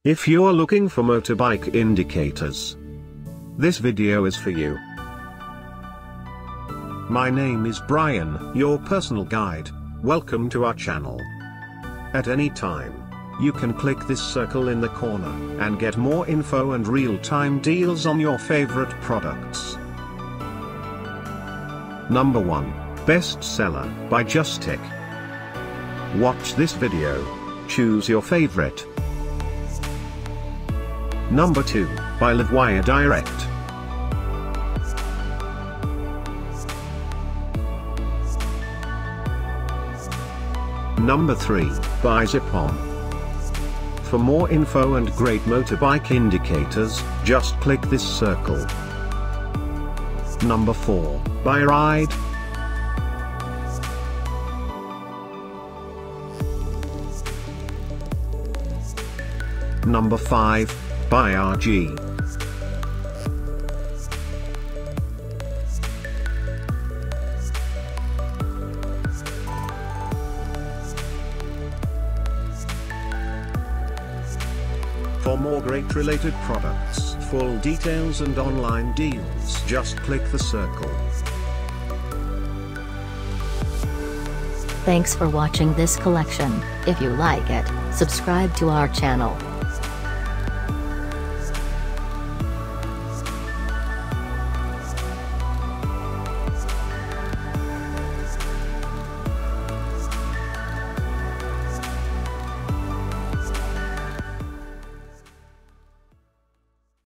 If you're looking for motorbike indicators, this video is for you. My name is Brian, your personal guide. Welcome to our channel. At any time, you can click this circle in the corner and get more info and real-time deals on your favorite products. Number 1, Bestseller by Justech. Watch this video. Choose your favorite. Number 2, by Livewire Direct. Number 3, by Zipom. For more info and great motorbike indicators, just click this circle. Number 4, by Ryde. Number 5, by RG. For more great related products, full details and online deals, just click the circle. Thanks for watching this collection. If you like it, subscribe to our channel.